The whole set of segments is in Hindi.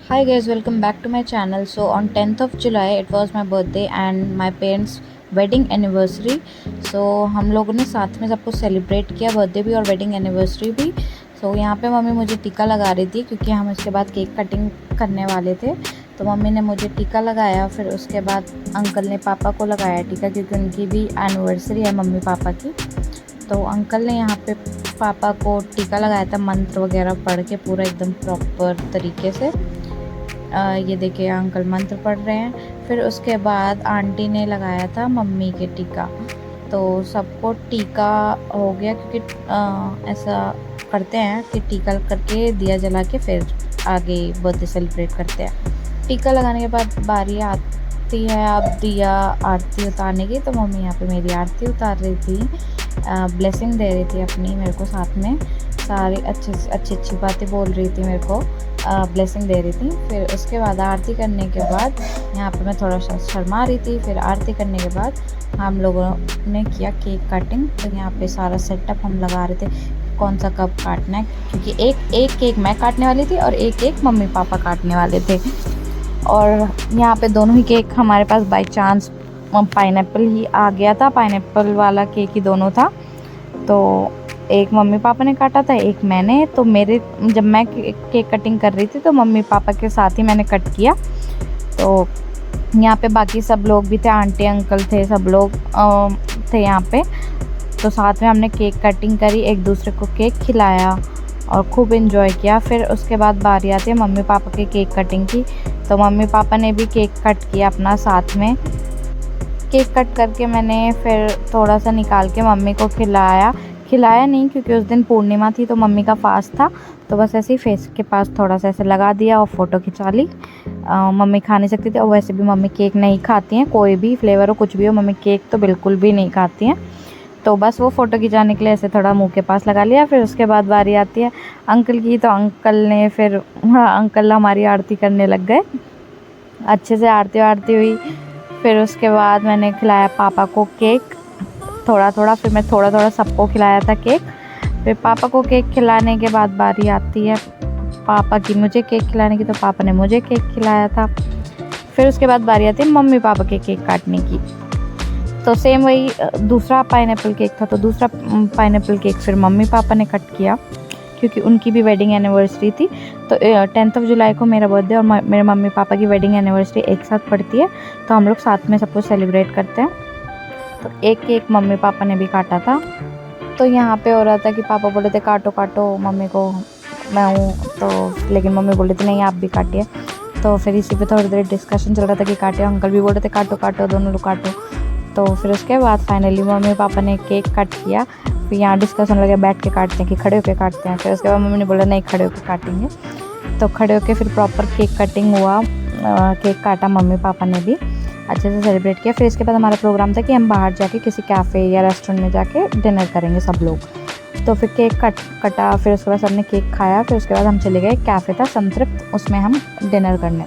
Hi guys, welcome back to my channel. So on 10th of July it was my birthday and my parents wedding anniversary. So हम लोगों ने साथ में सब कुछ सेलिब्रेट किया, बर्थडे भी और वेडिंग एनिवर्सरी भी। यहाँ पे मम्मी मुझे टीका लगा रही थी क्योंकि हम इसके बाद केक कटिंग करने वाले थे। तो मम्मी ने मुझे टीका लगाया, फिर उसके बाद अंकल ने पापा को लगाया टीका क्योंकि उनकी भी एनिवर्सरी है मम्मी पापा की। तो अंकल ने यहाँ पे पापा को टीका लगाया था मंत्र वगैरह पढ़ के, पूरा एकदम प्रॉपर तरीके से। ये देखिए अंकल मंत्र पढ़ रहे हैं। फिर उसके बाद आंटी ने लगाया था मम्मी के टीका। तो सबको टीका हो गया क्योंकि ऐसा करते हैं कि टीका करके दिया जला के फिर आगे बर्थडे सेलिब्रेट करते हैं। टीका लगाने के बाद बारी आती है अब दिया आरती उतारने की। तो मम्मी यहाँ पे मेरी आरती उतार रही थी, ब्लेसिंग दे रही थी अपनी मेरे को, साथ में सारी अच्छी बातें बोल रही थी मेरे को, ब्लेसिंग दे रही थी। फिर उसके बाद आरती करने के बाद यहाँ पे मैं थोड़ा सा शर्मा रही थी। फिर आरती करने के बाद हम लोगों ने किया केक कटिंग। तो यहाँ पे सारा सेटअप हम लगा रहे थे कौन सा कब काटना है, क्योंकि एक केक मैं काटने वाली थी और एक केक मम्मी पापा काटने वाले थे। और यहाँ पे दोनों ही केक हमारे पास बाय चांस पाइनएप्पल ही आ गया था, पाइनएप्पल वाला केक ही दोनों था। तो एक मम्मी पापा ने काटा था, एक मैंने। तो जब मैं केक कटिंग कर रही थी तो मम्मी पापा के साथ ही मैंने कट किया। तो यहाँ पे बाकी सब लोग भी थे, आंटी अंकल थे, सब लोग थे यहाँ पे। तो साथ में हमने केक कटिंग करी, एक दूसरे को केक खिलाया और खूब इन्जॉय किया। फिर उसके बाद बारी आती है मम्मी पापा के केक कटिंग की। तो मम्मी पापा ने भी केक कट किया अपना साथ में। केक कट करके मैंने फिर थोड़ा सा निकाल के मम्मी को खिलाया नहीं क्योंकि उस दिन पूर्णिमा थी तो मम्मी का फास्ट था। तो बस ऐसे ही फेस के पास थोड़ा सा ऐसे लगा दिया और फ़ोटो खिंचा ली। मम्मी खा नहीं सकती थी और वैसे भी मम्मी केक नहीं खाती हैं, कोई भी फ्लेवर हो कुछ भी हो, मम्मी केक तो बिल्कुल भी नहीं खाती हैं। तो बस वो फ़ोटो खिंचाने के लिए ऐसे थोड़ा मुंह के पास लगा लिया। फिर उसके बाद बारी आती है अंकल की। तो अंकल ने फिर अंकल हमारी आरती करने लग गए, अच्छे से आरती हुई। फिर उसके बाद मैंने खिलाया पापा को केक थोड़ा थोड़ा, फिर मैं थोड़ा थोड़ा सबको खिलाया था केक। फिर पापा को केक खिलाने के बाद बारी आती है पापा की मुझे केक खिलाने की। तो पापा ने मुझे केक खिलाया था। फिर उसके बाद बारी आती है मम्मी पापा के केक काटने की। तो सेम वही दूसरा पाइनएप्पल केक था, तो दूसरा पाइनएप्पल केक फिर मम्मी पापा ने कट किया क्योंकि उनकी भी वेडिंग एनिवर्सरी थी। तो 10th ऑफ जुलाई को मेरा बर्थडे और मेरे मम्मी पापा की वेडिंग एनिवर्सरी एक साथ पड़ती है। तो हम लोग साथ में सब कुछ सेलिब्रेट करते हैं। तो एक केक मम्मी पापा ने भी काटा था। तो यहाँ पे हो रहा था कि पापा बोले थे काटो काटो मम्मी को, मैं हूँ तो, लेकिन मम्मी बोले थे नहीं आप भी काटिए। तो फिर इसी पे थोड़ी देर डिस्कशन चल रहा था कि काटे, अंकल भी बोल रहे थे काटो काटो दोनों लोग काटो। तो फिर उसके बाद फाइनली मम्मी पापा ने केक कट किया। फिर यहाँ डिस्कशन लगे बैठ के काटते हैं कि खड़े होके काटते हैं। फिर उसके बाद मम्मी ने बोला नहीं खड़े होके काटेंगे। तो खड़े होके फिर प्रॉपर केक कटिंग हुआ, केक काटा मम्मी पापा ने भी, अच्छे से सेलिब्रेट किया। फिर इसके बाद हमारा प्रोग्राम था कि हम बाहर जाके किसी कैफ़े या रेस्टोरेंट में जाके डिनर करेंगे सब लोग। तो फिर केक कटा, फिर उसके बाद सबने केक खाया। फिर उसके बाद हम चले गए, कैफ़े था संतृप्त, उसमें हम डिनर करने।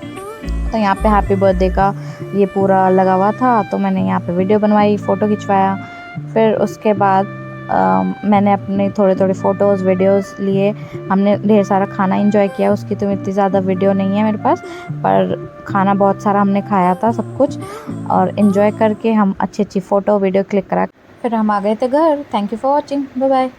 तो यहाँ पे हैप्पी बर्थडे का ये पूरा लगा हुआ था। तो मैंने यहाँ पे वीडियो बनवाई, फ़ोटो खिंचवाया। फिर उसके बाद मैंने अपने थोड़े फ़ोटोज़ वीडियोज़ लिए। हमने ढेर सारा खाना एंजॉय किया, उसकी तो इतनी ज़्यादा वीडियो नहीं है मेरे पास, पर खाना बहुत सारा हमने खाया था सब कुछ। और एंजॉय करके हम अच्छी फ़ोटो वीडियो क्लिक करा, फिर हम आ गए थे घर। Thank you for watching, bye bye.